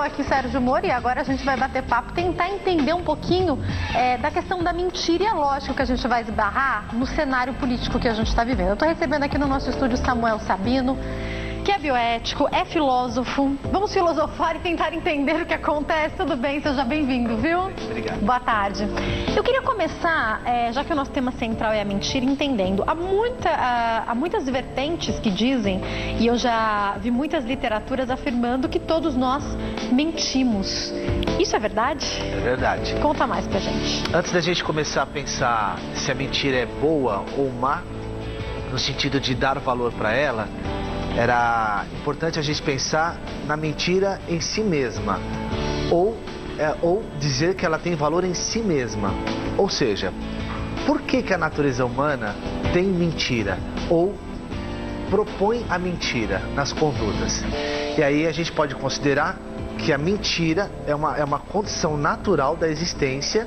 aqui Sérgio Moro e agora a gente vai bater papo, tentar entender um pouquinho da questão da mentira, e é lógico que a gente vai esbarrar no cenário político que a gente está vivendo. Eu estou recebendo aqui no nosso estúdio Samuel Sabino, que é bioético, é filósofo. Vamos filosofar e tentar entender o que acontece. Tudo bem? Seja bem-vindo, viu? Obrigado. Boa tarde. Eu queria começar, já que o nosso tema central é a mentira, entendendo. Há muitas vertentes que dizem, e eu já vi muitas literaturas afirmando que todos nós mentimos. Isso é verdade? É verdade. Conta mais pra gente. Antes da gente começar a pensar se a mentira é boa ou má, no sentido de dar valor para ela, era importante a gente pensar na mentira em si mesma, ou dizer que ela tem valor em si mesma. Ou seja, por que a natureza humana tem mentira ou propõe a mentira nas condutas? E aí a gente pode considerar que a mentira é uma condição natural da existência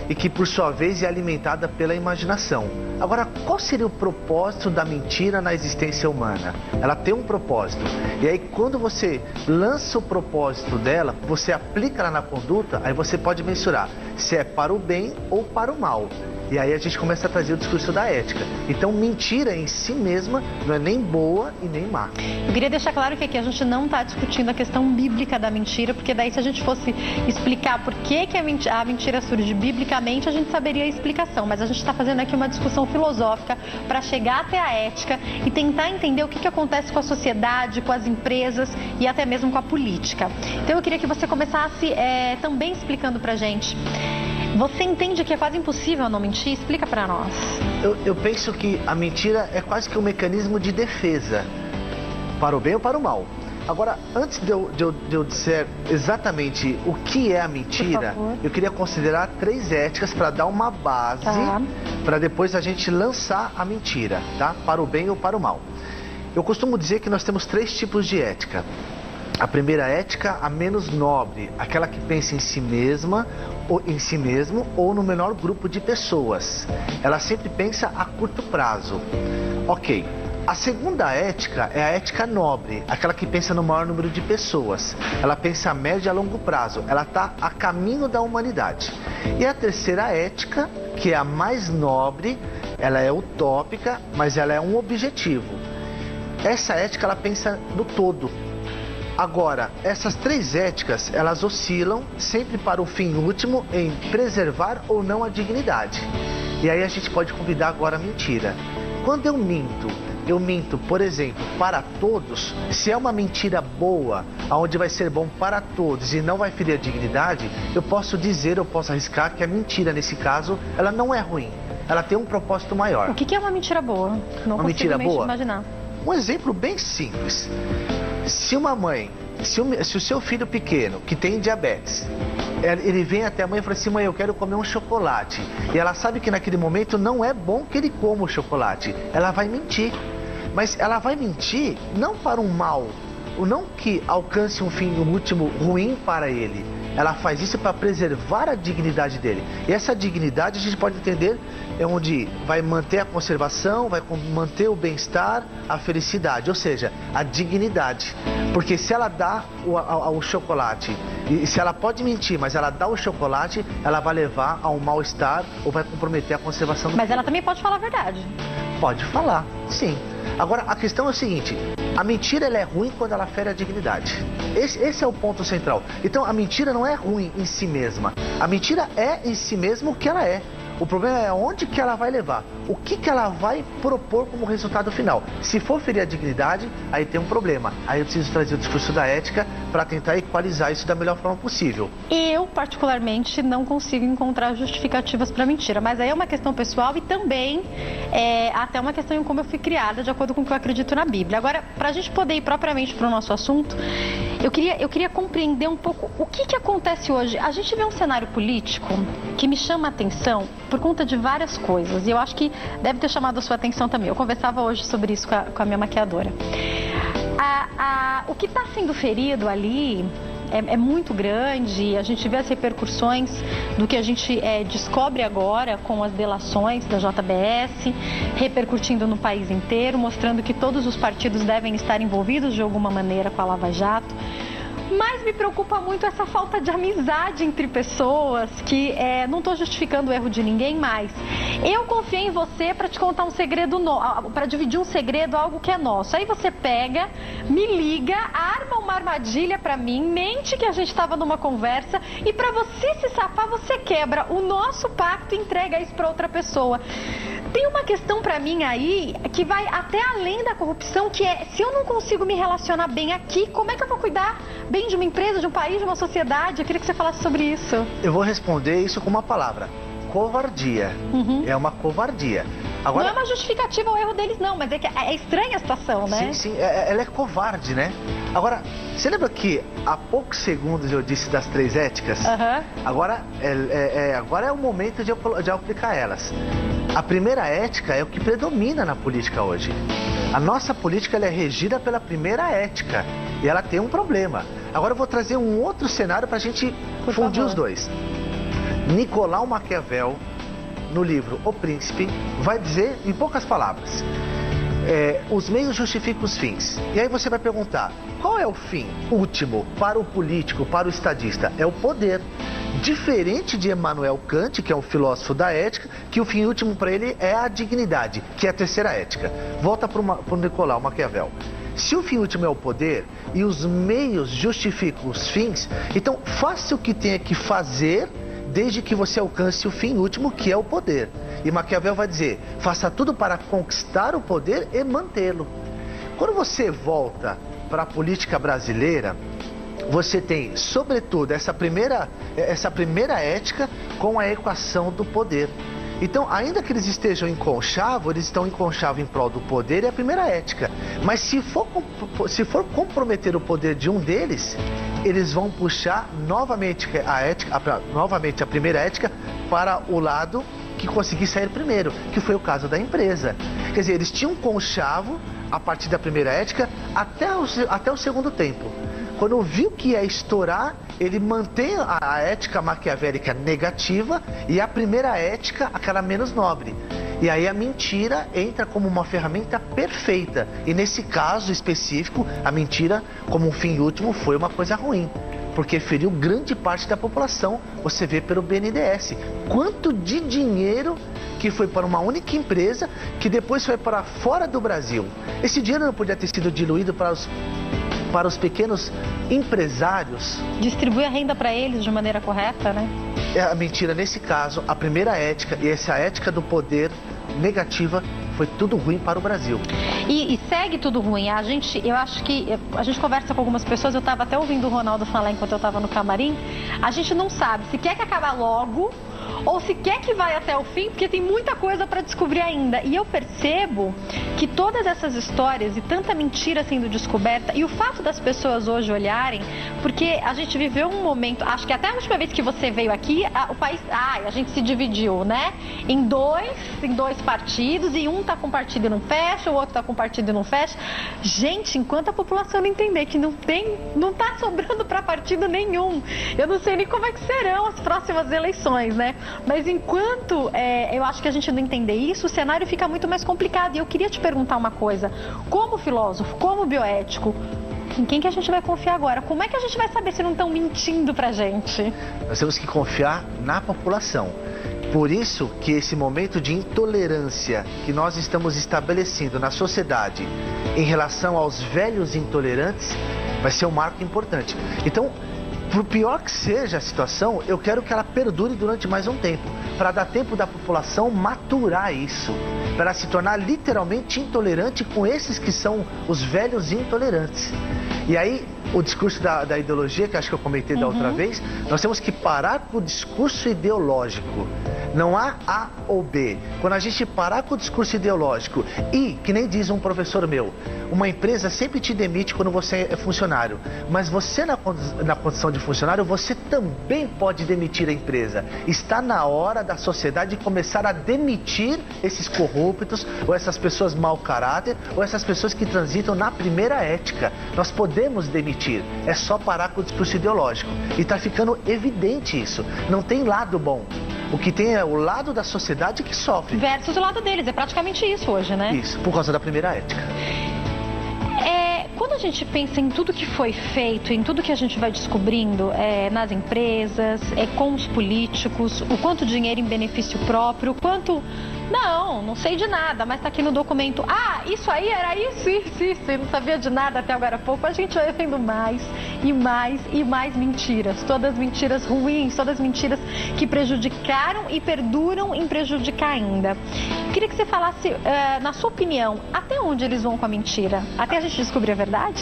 e que, por sua vez, é alimentada pela imaginação. Agora, qual seria o propósito da mentira na existência humana? Ela tem um propósito. E aí, quando você lança o propósito dela, você aplica ela na conduta, aí você pode mensurar se é para o bem ou para o mal. E aí a gente começa a trazer o discurso da ética. Então, mentira em si mesma não é nem boa e nem má. Eu queria deixar claro que aqui a gente não está discutindo a questão bíblica da mentira, porque daí se a gente fosse explicar por que a mentira surge biblicamente, a gente saberia a explicação. Mas a gente está fazendo aqui uma discussão filosófica para chegar até a ética e tentar entender o que acontece com a sociedade, com as empresas e até mesmo com a política. Então eu queria que você começasse também explicando para a gente. Você entende que é quase impossível não mentir? Explica para nós. Eu penso que a mentira é quase que um mecanismo de defesa, para o bem ou para o mal. Agora, antes de eu dizer exatamente o que é a mentira, eu queria considerar 3 éticas para dar uma base, para depois a gente lançar a mentira, tá? Para o bem ou para o mal. Eu costumo dizer que nós temos 3 tipos de ética. A primeira ética, a menos nobre, aquela que pensa em si mesma, ou em si mesmo, ou no menor grupo de pessoas. Ela sempre pensa a curto prazo. Ok. A segunda ética é a ética nobre, aquela que pensa no maior número de pessoas. Ela pensa a médio e a longo prazo. Ela está a caminho da humanidade. E a terceira ética, que é a mais nobre, ela é utópica, mas ela é um objetivo. Essa ética, ela pensa no todo. Agora, essas 3 éticas, elas oscilam sempre para o fim último em preservar ou não a dignidade. E aí a gente pode convidar agora a mentira. Quando eu minto, por exemplo, para todos, se é uma mentira boa, onde vai ser bom para todos e não vai ferir a dignidade, eu posso arriscar que a mentira, nesse caso, ela não é ruim. Ela tem um propósito maior. O que é uma mentira boa? Não uma mentira boa? Imaginar. Um exemplo bem simples. Se uma mãe, se o seu filho pequeno, que tem diabetes, ele vem até a mãe e fala assim: mãe, eu quero comer um chocolate. E ela sabe que naquele momento não é bom que ele coma o chocolate. Ela vai mentir. Mas ela vai mentir não para um mal, ou não que alcance um fim último ruim para ele. Ela faz isso para preservar a dignidade dele. E essa dignidade a gente pode entender é onde vai manter a conservação, vai manter o bem-estar, a felicidade, ou seja, a dignidade. Porque se ela dá o chocolate, e se ela pode mentir, mas ela dá o chocolate, ela vai levar a um mal-estar ou vai comprometer a conservação do Mas filho. ela também pode falar a verdade. Pode falar, sim. Agora, a questão é o seguinte: a mentira ela é ruim quando ela fere a dignidade. Esse é o ponto central. Então, a mentira não é ruim em si mesma. A mentira é em si mesma o que ela é. O problema é onde que ela vai levar, o que ela vai propor como resultado final. Se for ferir a dignidade, aí tem um problema. Aí eu preciso trazer o discurso da ética para tentar equalizar isso da melhor forma possível. Eu, particularmente, não consigo encontrar justificativas para mentira, mas aí é uma questão pessoal e também até uma questão em como eu fui criada, de acordo com o que eu acredito na Bíblia. Agora, para a gente poder ir propriamente para o nosso assunto, eu queria compreender um pouco o que acontece hoje. A gente vê um cenário político que me chama a atenção por conta de várias coisas, e eu acho que deve ter chamado a sua atenção também. Eu conversava hoje sobre isso com a minha maquiadora. O que está sendo ferido ali é muito grande. A gente vê as repercussões do que a gente descobre agora com as delações da JBS, repercutindo no país inteiro, mostrando que todos os partidos devem estar envolvidos de alguma maneira com a Lava Jato. Mas me preocupa muito essa falta de amizade entre pessoas, que não estou justificando o erro de ninguém, mas eu confiei em você para te contar um segredo, para dividir um segredo, algo que é nosso. Aí você pega, me liga, arma uma armadilha para mim, mente que a gente estava numa conversa e para você se safar, você quebra o nosso pacto e entrega isso para outra pessoa. Tem uma questão para mim aí que vai até além da corrupção, que é, se eu não consigo me relacionar bem aqui, como é que eu vou cuidar bem de uma empresa, de um país, de uma sociedade? Eu queria que você falasse sobre isso. Eu vou responder isso com uma palavra: covardia. É uma covardia. Agora, não é uma justificativa ao erro deles, não, mas é que é estranha a situação, né? Sim, ela é covarde, né? Agora, você lembra que há poucos segundos eu disse das 3 éticas? Agora é o momento de eu aplicar elas. A primeira ética é o que predomina na política hoje. A nossa política ela é regida pela primeira ética e ela tem um problema. Agora eu vou trazer um outro cenário para a gente fundir os dois. Nicolau Maquiavel, no livro O Príncipe, vai dizer em poucas palavras: os meios justificam os fins. E aí você vai perguntar, qual é o fim último para o político, para o estadista? É o poder. Diferente de Immanuel Kant, que é um filósofo da ética, que o fim último para ele é a dignidade, que é a terceira ética. Volta para o Nicolau Maquiavel. Se o fim último é o poder e os meios justificam os fins, então faça o que tenha que fazer desde que você alcance o fim último, que é o poder. E Maquiavel vai dizer, faça tudo para conquistar o poder e mantê-lo. Quando você volta para a política brasileira, você tem, sobretudo, essa primeira ética com a equação do poder. Então, ainda que eles estejam em conchavo, eles estão em conchavo em prol do poder e a primeira ética. Mas se for comprometer o poder de um deles, eles vão puxar novamente a primeira ética para o lado que conseguir sair primeiro, que foi o caso da empresa. Quer dizer, eles tinham um conchavo a partir da primeira ética até o segundo tempo. Quando viu que ia estourar, ele mantém a ética maquiavélica negativa e a primeira ética, aquela menos nobre. E aí a mentira entra como uma ferramenta perfeita. E nesse caso específico, a mentira como um fim último foi uma coisa ruim, porque feriu grande parte da população. Você vê pelo BNDES quanto de dinheiro que foi para uma única empresa, que depois foi para fora do Brasil. Esse dinheiro não podia ter sido diluído para os pequenos empresários. Distribui a renda para eles de maneira correta, né? É a mentira, nesse caso, a primeira ética e essa ética do poder negativa, foi tudo ruim para o Brasil. E segue tudo ruim. Eu acho que a gente conversa com algumas pessoas, eu estava até ouvindo o Ronaldo falar enquanto eu estava no camarim, a gente não sabe se quer que acabe logo ou se quer que vai até o fim, porque tem muita coisa para descobrir ainda. E eu percebo que todas essas histórias e tanta mentira sendo descoberta, e o fato das pessoas hoje olharem, porque a gente viveu um momento, acho que até a última vez que você veio aqui, o país, a gente se dividiu, né? Em dois partidos, e um tá com partido e não fecha, o outro tá com partido e não fecha. Gente, enquanto a população não entender que não tá sobrando para partido nenhum, eu não sei nem como é que serão as próximas eleições, né? Mas enquanto eu acho que a gente não entender isso, o cenário fica muito mais complicado. E eu queria te perguntar uma coisa, como filósofo, como bioético, em quem que a gente vai confiar agora? Como é que a gente vai saber se não estão mentindo pra gente? Nós temos que confiar na população. Por isso que esse momento de intolerância que nós estamos estabelecendo na sociedade em relação aos velhos intolerantes vai ser um marco importante. Então, por pior que seja a situação, eu quero que ela perdure durante mais um tempo, para dar tempo da população maturar isso, para ela se tornar literalmente intolerante com esses que são os velhos intolerantes. E aí, o discurso da ideologia, que acho que eu comentei da outra vez, nós temos que parar com o discurso ideológico. Não há A ou B. Quando a gente parar com o discurso ideológico e, que nem diz um professor meu, uma empresa sempre te demite quando você é funcionário, mas você na condição de funcionário, você também pode demitir a empresa. Está na hora da sociedade começar a demitir esses corruptos, ou essas pessoas mau caráter, ou essas pessoas que transitam na primeira ética. Nós podemos demitir, é só parar com o discurso ideológico. E está ficando evidente isso. Não tem lado bom. O que tem é o lado da sociedade que sofre. Versus o lado deles, é praticamente isso hoje, né? Isso, por causa da primeira ética. quando a gente pensa em tudo que foi feito, em tudo que a gente vai descobrindo nas empresas, com os políticos, o quanto dinheiro em benefício próprio, o quanto... Não sei de nada, mas tá aqui no documento. Ah, isso aí era isso, eu não sabia de nada até agora há pouco. A gente vai vendo mais e mais e mais mentiras. Todas mentiras ruins, todas mentiras que prejudicaram e perduram em prejudicar ainda. Queria que você falasse, na sua opinião, até onde eles vão com a mentira? Até a gente descobrir a verdade?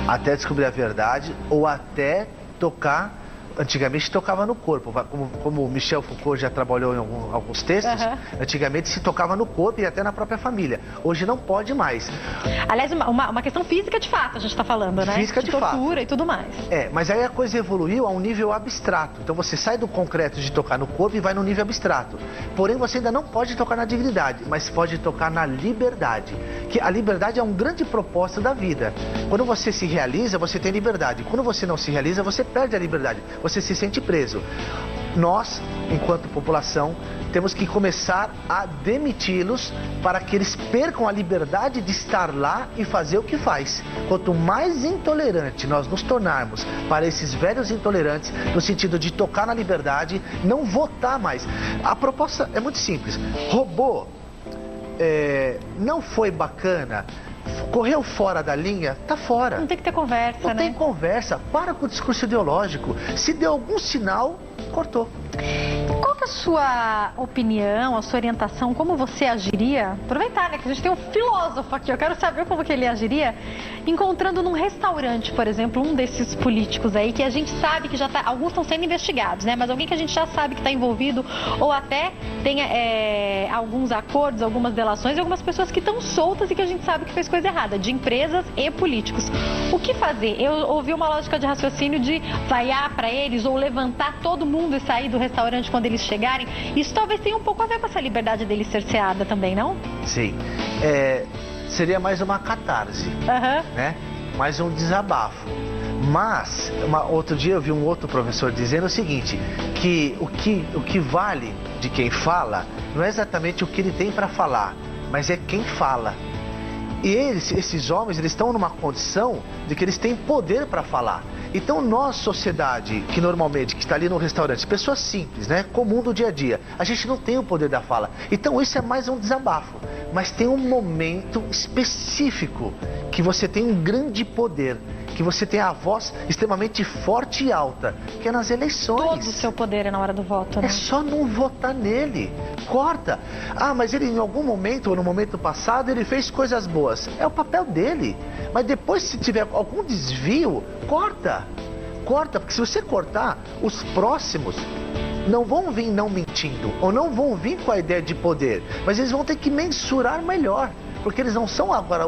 Até descobrir a verdade ou até tocar... Antigamente tocava no corpo, como o Michel Foucault já trabalhou em alguns textos, antigamente se tocava no corpo e até na própria família. Hoje não pode mais. Aliás, uma questão física de fato a gente está falando, né? Física de fato. Tortura e tudo mais. Mas aí a coisa evoluiu a um nível abstrato. Então você sai do concreto de tocar no corpo e vai no nível abstrato. Porém, você ainda não pode tocar na dignidade, mas pode tocar na liberdade. Que a liberdade é um grande propósito da vida. Quando você se realiza, você tem liberdade. Quando você não se realiza, você perde a liberdade. Você se sente preso. Nós, enquanto população, temos que começar a demiti-los para que eles percam a liberdade de estar lá e fazer o que faz. Quanto mais intolerante nós nos tornarmos para esses velhos intolerantes, no sentido de tocar na liberdade, não votar mais. A proposta é muito simples. Robô não foi bacana, correu fora da linha, tá fora. Não tem que ter conversa, né? Não tem conversa. Para com o discurso ideológico. Se deu algum sinal, cortou. Qual que é a sua opinião, a sua orientação, como você agiria? Aproveitar, né, que a gente tem um filósofo aqui, eu quero saber como que ele agiria encontrando num restaurante, por exemplo, um desses políticos aí que a gente sabe que já tá, alguns estão sendo investigados, né, mas alguém que a gente já sabe que está envolvido ou até tem alguns acordos, algumas delações e algumas pessoas que estão soltas e que a gente sabe que fez coisa errada, de empresas e políticos. O que fazer? Eu ouvi uma lógica de raciocínio de vaiar para eles ou levantar todo mundo e sair do restaurante quando eles chegarem. Isso talvez tenha um pouco a ver com essa liberdade deles cerceada também, não? Sim. Seria mais uma catarse, né? Mais um desabafo. Mas, outro dia eu vi um outro professor dizendo o seguinte, que o que vale de quem fala não é exatamente o que ele tem para falar, mas é quem fala. E esses homens, eles estão numa condição de que eles têm poder para falar. Então nós, sociedade, que normalmente, que está ali no restaurante, pessoas simples, né, comum do dia a dia, a gente não tem o poder da fala. Então isso é mais um desabafo. Mas tem um momento específico que você tem um grande poder, que você tem a voz extremamente forte e alta, que é nas eleições. Todo o seu poder é na hora do voto, né? É só não votar nele. Corta. Ah, mas ele em algum momento, ou no momento passado, ele fez coisas boas. É o papel dele. Mas depois, se tiver algum desvio, corta. Corta, porque se você cortar, os próximos não vão vir não mentindo, ou não vão vir com a ideia de poder, mas eles vão ter que mensurar melhor. Porque eles não são agora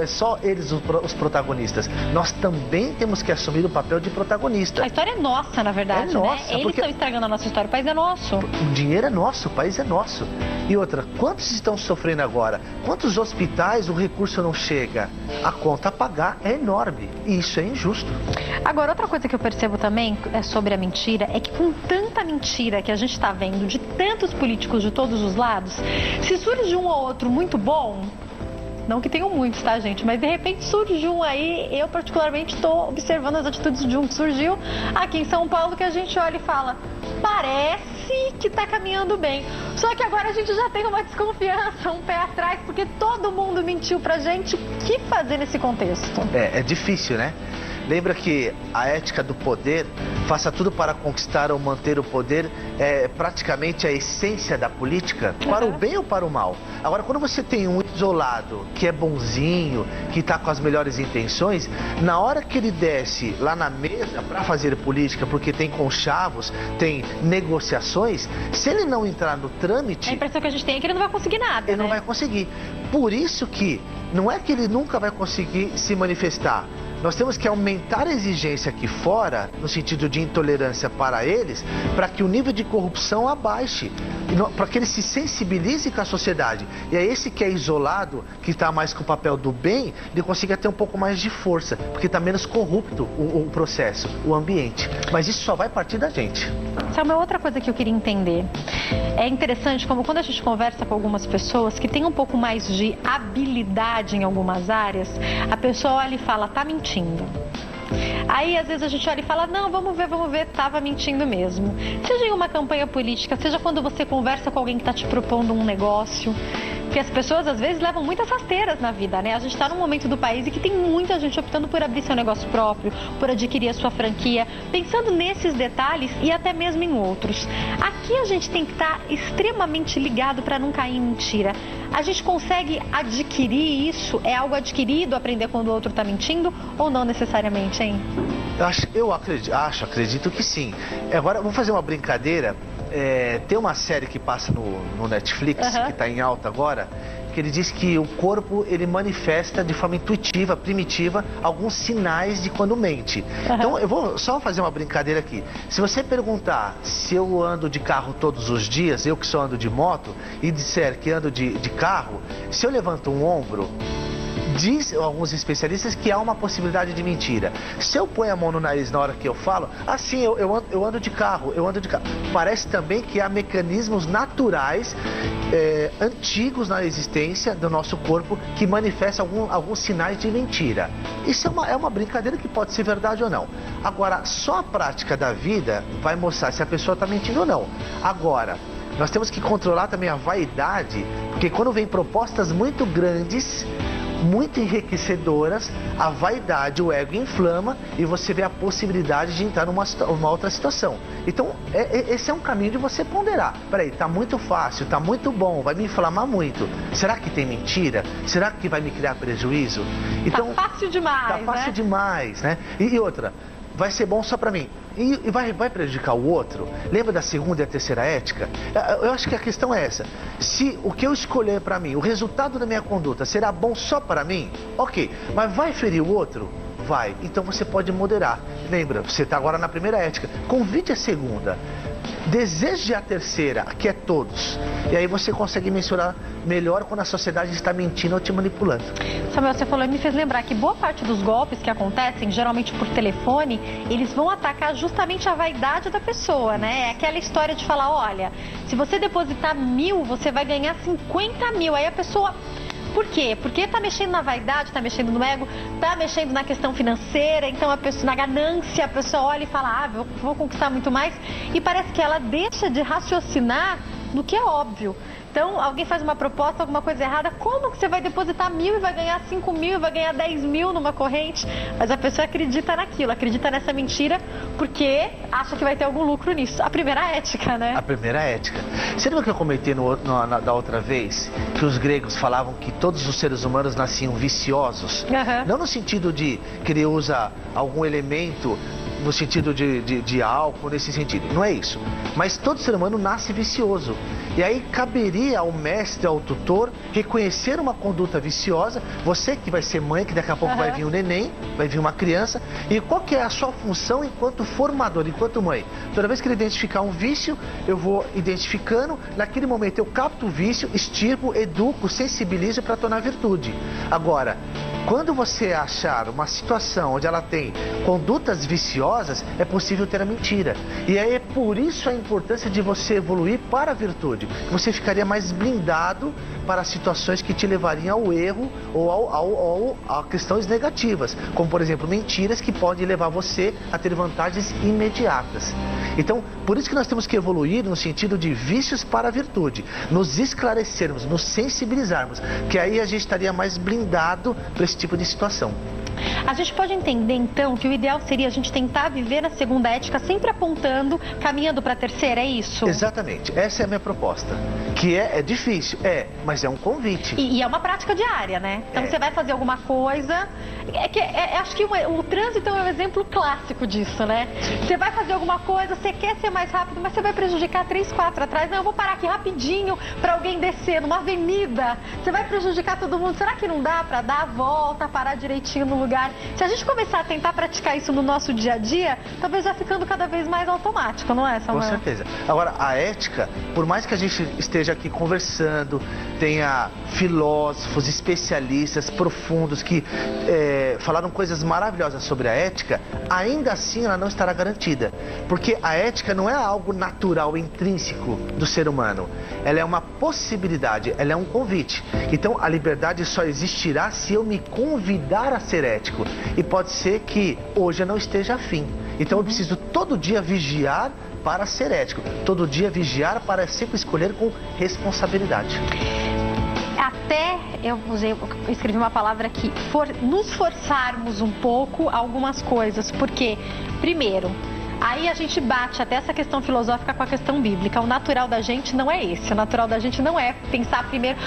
só eles os protagonistas. Nós também temos que assumir o papel de protagonista. A história é nossa, na verdade, é nossa, né? Eles estão estragando a nossa história, o país é nosso. O dinheiro é nosso, o país é nosso. E outra, quantos estão sofrendo agora? Quantos hospitais o recurso não chega? A conta a pagar é enorme e isso é injusto. Agora, outra coisa que eu percebo também sobre a mentira é que com tanta mentira que a gente está vendo de tantos políticos de todos os lados, se surge um ou outro muito bom... Não que tenham muitos, tá, gente? Mas de repente surge um aí, eu particularmente estou observando as atitudes de um que surgiu aqui em São Paulo, que a gente olha e fala, parece que tá caminhando bem. Só que agora a gente já tem uma desconfiança, um pé atrás, porque todo mundo mentiu pra gente. O que fazer nesse contexto? É difícil, né? Lembra que a ética do poder, faça tudo para conquistar ou manter o poder, é praticamente a essência da política, para o bem ou para o mal. Agora, quando você tem um isolado que é bonzinho, que está com as melhores intenções, na hora que ele desce lá na mesa para fazer política, porque tem conchavos, tem negociações, se ele não entrar no trâmite... A impressão que a gente tem é que ele não vai conseguir nada, Ele não vai conseguir. Por isso que não é que ele nunca vai conseguir se manifestar, nós temos que aumentar a exigência aqui fora, no sentido de intolerância para eles, para que o nível de corrupção abaixe, para que eles se sensibilizem com a sociedade. E é esse que é isolado, que está mais com o papel do bem, ele consiga ter um pouco mais de força, porque está menos corrupto o processo, o ambiente. Mas isso só vai partir da gente. Sabe, uma outra coisa que eu queria entender. É interessante como quando a gente conversa com algumas pessoas que têm um pouco mais de habilidade em algumas áreas, a pessoa olha e fala, tá mentindo. Aí às vezes a gente olha e fala, não, vamos ver, tava mentindo mesmo. Seja em uma campanha política, seja quando você conversa com alguém que está te propondo um negócio. Porque as pessoas às vezes levam muitas rasteiras na vida, né? A gente está num momento do país em que tem muita gente optando por abrir seu negócio próprio, por adquirir a sua franquia, pensando nesses detalhes e até mesmo em outros. Aqui a gente tem que estar extremamente ligado para não cair em mentira. A gente consegue adquirir isso? É algo adquirido, aprender quando o outro está mentindo ou não necessariamente, hein? Acredito que sim. Agora, vamos fazer uma brincadeira. Tem uma série que passa no Netflix, que está em alta agora, que ele diz que o corpo, ele manifesta de forma intuitiva, primitiva, alguns sinais de quando mente. Então, eu vou só fazer uma brincadeira aqui. Se você perguntar se eu ando de carro todos os dias, eu que só ando de moto, e disser que ando de carro, se eu levanto um ombro, diz alguns especialistas que há uma possibilidade de mentira. Se eu ponho a mão no nariz na hora que eu falo, assim, eu ando de carro, Parece também que há mecanismos naturais, antigos na existência do nosso corpo, que manifestam alguns sinais de mentira. Isso é uma brincadeira que pode ser verdade ou não. Agora, só a prática da vida vai mostrar se a pessoa está mentindo ou não. Agora, nós temos que controlar também a vaidade, porque quando vem propostas muito grandes, muito enriquecedoras, a vaidade, o ego inflama e você vê a possibilidade de entrar numa outra situação. Então, esse é um caminho de você ponderar. Peraí, tá muito fácil, tá muito bom, vai me inflamar muito. Será que tem mentira? Será que vai me criar prejuízo? Então, tá fácil demais, Tá fácil demais, né? E outra, vai ser bom só para mim. E vai prejudicar o outro? Lembra da segunda e a terceira ética? Eu acho que a questão é essa. Se o que eu escolher para mim, o resultado da minha conduta será bom só para mim, ok. Mas vai ferir o outro? Vai. Então você pode moderar. Lembra, você está agora na primeira ética. Convide a segunda. Deseje a terceira, que é todos. E aí você consegue mensurar melhor quando a sociedade está mentindo ou te manipulando. Samuel, você falou e me fez lembrar que boa parte dos golpes que acontecem, geralmente por telefone, eles vão atacar justamente a vaidade da pessoa, né? É aquela história de falar, olha, se você depositar 1.000, você vai ganhar 50 mil. Aí a pessoa... Por quê? Porque está mexendo na vaidade, está mexendo no ego, está mexendo na questão financeira, então a pessoa, na ganância, a pessoa olha e fala, vou conquistar muito mais, e parece que ela deixa de raciocinar no que é óbvio. Então, alguém faz uma proposta, alguma coisa errada, como que você vai depositar 1.000 e vai ganhar 5.000 e vai ganhar 10.000 numa corrente? Mas a pessoa acredita naquilo, acredita nessa mentira, porque acha que vai ter algum lucro nisso. A primeira ética, né? A primeira ética. Você lembra que eu comentei da outra vez, que os gregos falavam que todos os seres humanos nasciam viciosos? Não no sentido de que ele usa algum elemento, no sentido de álcool, nesse sentido. Não é isso. Mas todo ser humano nasce vicioso. E aí caberia ao mestre, ao tutor, reconhecer uma conduta viciosa. Você que vai ser mãe, que daqui a pouco vai vir um neném, vai vir uma criança. E qual que é a sua função enquanto formador, enquanto mãe? Toda vez que ele identificar um vício, eu vou identificando. Naquele momento eu capto o vício, extirpo, educo, sensibilizo para tornar virtude. Agora, quando você achar uma situação onde ela tem condutas viciosas, é possível ter a mentira. E aí é por isso a importância de você evoluir para a virtude. Você ficaria mais blindado para situações que te levariam ao erro ou a questões negativas, como por exemplo mentiras que podem levar você a ter vantagens imediatas. Então, por isso que nós temos que evoluir no sentido de vícios para a virtude, nos esclarecermos, nos sensibilizarmos, que aí a gente estaria mais blindado para esse tipo de situação. A gente pode entender, então, que o ideal seria a gente tentar viver na segunda ética sempre apontando, caminhando para a terceira, é isso? Exatamente, essa é a minha proposta. Que é difícil, mas é um convite. E é uma prática diária, né? Então você vai fazer alguma coisa... acho que o trânsito é um exemplo clássico disso, né? Você vai fazer alguma coisa, você quer ser mais rápido, mas você vai prejudicar 3, 4 atrás. Não, eu vou parar aqui rapidinho para alguém descer numa avenida. Você vai prejudicar todo mundo. Será que não dá para dar a volta, parar direitinho no lugar lugar. Se a gente começar a tentar praticar isso no nosso dia a dia, talvez já ficando cada vez mais automático, não é, Samuel? Com certeza. Agora, a ética, por mais que a gente esteja aqui conversando, tenha filósofos, especialistas profundos que falaram coisas maravilhosas sobre a ética, ainda assim ela não estará garantida. Porque a ética não é algo natural, intrínseco do ser humano. Ela é uma possibilidade, ela é um convite. Então, a liberdade só existirá se eu me convidar a ser ético. E pode ser que hoje eu não esteja afim. Então, eu preciso todo dia vigiar para ser ético. Todo dia vigiar para sempre escolher com responsabilidade. Até, eu escrevi uma palavra aqui, nos forçarmos um pouco algumas coisas. Porque, primeiro, aí a gente bate até essa questão filosófica com a questão bíblica. O natural da gente não é esse. O natural da gente não é pensar primeiro,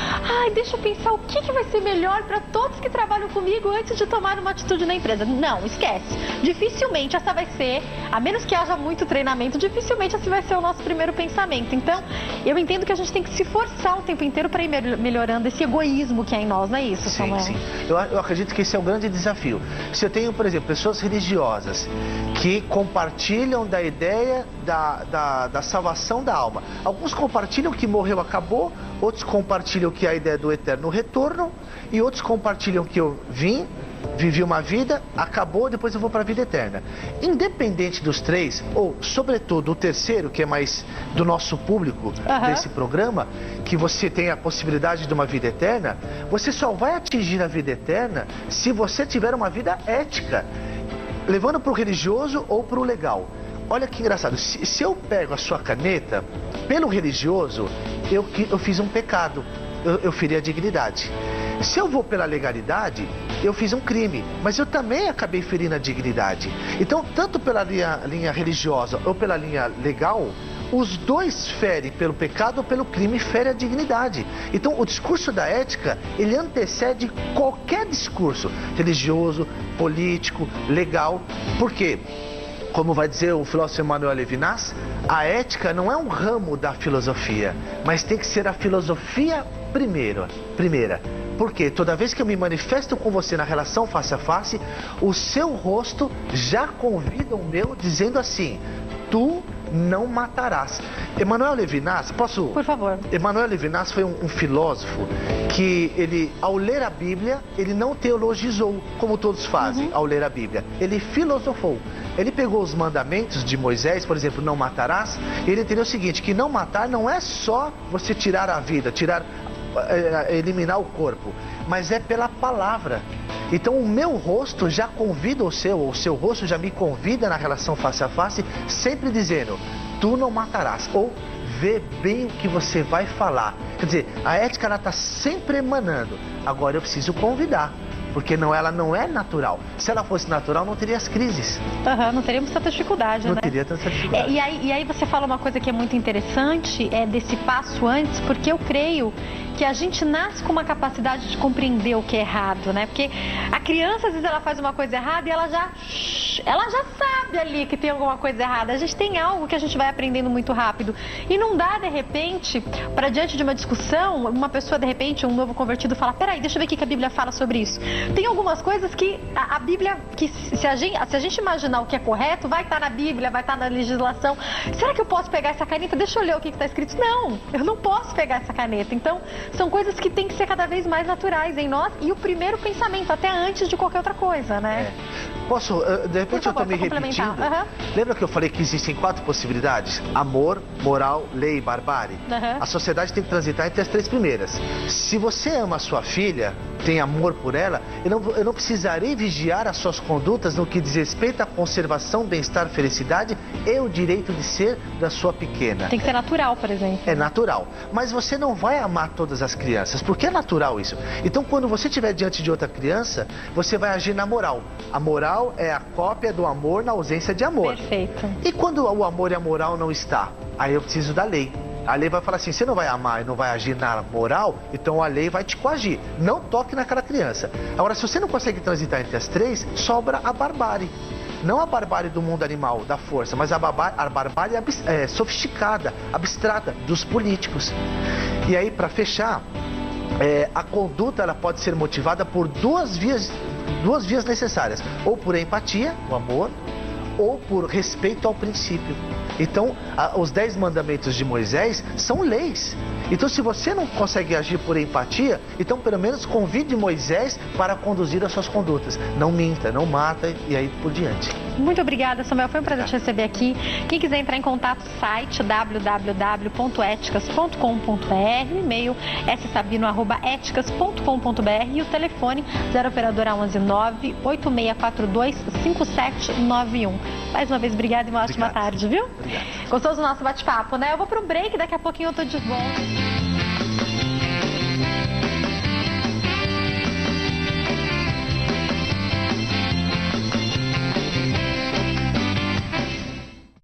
deixa eu pensar o que vai ser melhor para todos que trabalham comigo antes de tomar uma atitude na empresa. Não, esquece. Dificilmente essa vai ser, a menos que haja muito treinamento, dificilmente esse vai ser o nosso primeiro pensamento. Então, eu entendo que a gente tem que se forçar o tempo inteiro para ir melhorando esse egoísmo que é em nós, não é isso, Samuel? Sim. Eu acredito que esse é um grande desafio. Se eu tenho, por exemplo, pessoas religiosas que compartilham da ideia da salvação da alma. Alguns compartilham que morreu, acabou, outros compartilham que a ideia do eterno retorno, e outros compartilham que eu vivi uma vida, acabou, depois eu vou para a vida eterna. Independente dos três, ou sobretudo o terceiro, que é mais do nosso público desse programa, que você tem a possibilidade de uma vida eterna, você só vai atingir a vida eterna se você tiver uma vida ética, levando para o religioso ou para o legal. Olha que engraçado, se eu pego a sua caneta, pelo religioso, eu fiz um pecado, eu feri a dignidade. Se eu vou pela legalidade, eu fiz um crime, mas eu também acabei ferindo a dignidade. Então, tanto pela linha religiosa ou pela linha legal, os dois ferem pelo pecado ou pelo crime, ferem a dignidade. Então, o discurso da ética, ele antecede qualquer discurso religioso, político, legal. Por quê? Como vai dizer o filósofo Emmanuel Levinas, a ética não é um ramo da filosofia, mas tem que ser a filosofia primeira. Porque toda vez que eu me manifesto com você na relação face a face, o seu rosto já convida o meu dizendo assim: tu não matarás. Emmanuel Levinas, posso? Por favor. Emmanuel Levinas foi um filósofo que ele, ao ler a Bíblia, ele não teologizou, como todos fazem ao ler a Bíblia. Ele filosofou. Ele pegou os mandamentos de Moisés, por exemplo, não matarás, e ele entendeu o seguinte, que não matar não é só você tirar a vida, eliminar o corpo, mas é pela palavra. Então o meu rosto já convida o seu rosto já me convida na relação face a face, sempre dizendo, tu não matarás, ou vê bem o que você vai falar. Quer dizer, a ética ela está sempre emanando, agora eu preciso convidar. Porque ela não é natural. Se ela fosse natural, não teria as crises. Não teríamos tanta dificuldade, Não teria tanta dificuldade. E aí você fala uma coisa que é muito interessante, desse passo antes, porque eu creio que a gente nasce com uma capacidade de compreender o que é errado, né? Porque a criança, às vezes, ela faz uma coisa errada e ela já sabe ali que tem alguma coisa errada. A gente tem algo que a gente vai aprendendo muito rápido. E não dá, de repente, para diante de uma discussão, uma pessoa, de repente, um novo convertido fala, peraí, deixa eu ver o que a Bíblia fala sobre isso. Tem algumas coisas que a Bíblia, que se a gente imaginar o que é correto, vai estar na Bíblia, vai estar na legislação. Será que eu posso pegar essa caneta? Deixa eu ler o que está escrito. Não, eu não posso pegar essa caneta. Então, são coisas que têm que ser cada vez mais naturais em nós e o primeiro pensamento, até antes de qualquer outra coisa, né? Posso, de repente eu estou me repetindo. Lembra que eu falei que existem 4 possibilidades? Amor, moral, lei e barbárie. A sociedade tem que transitar entre as 3 primeiras. Se você ama a sua filha, tem amor por ela, eu não precisarei vigiar as suas condutas no que diz respeito à conservação, bem-estar, felicidade e o direito de ser da sua pequena. Tem que ser natural, por exemplo. É natural. Mas você não vai amar todas as crianças, porque é natural isso. Então, quando você estiver diante de outra criança, você vai agir na moral. A moral é a cópia do amor na ausência de amor. Perfeito. E quando o amor e a moral não está? Aí eu preciso da lei. A lei vai falar assim, você não vai amar e não vai agir na moral, então a lei vai te coagir. Não toque naquela criança. Agora, se você não consegue transitar entre as 3, sobra a barbárie. Não a barbárie do mundo animal, da força, mas a barbárie sofisticada, abstrata, dos políticos. E aí, para fechar, a conduta ela pode ser motivada por 2 vias duas vias necessárias, ou por empatia, o amor, ou por respeito ao princípio. Então, os 10 mandamentos de Moisés são leis. Então, se você não consegue agir por empatia, então pelo menos convide Moisés para conduzir as suas condutas. Não minta, não mata e aí por diante. Muito obrigada, Samuel. Foi um prazer te receber aqui. Quem quiser entrar em contato, site www.eticas.com.br, e-mail sabino@eticas.com.br e o telefone 0 operadora 11 98642 5791. Mais uma vez, obrigada e uma ótima tarde, viu? Obrigado. Gostoso o nosso bate-papo, né? Eu vou para um break, daqui a pouquinho eu tô de volta.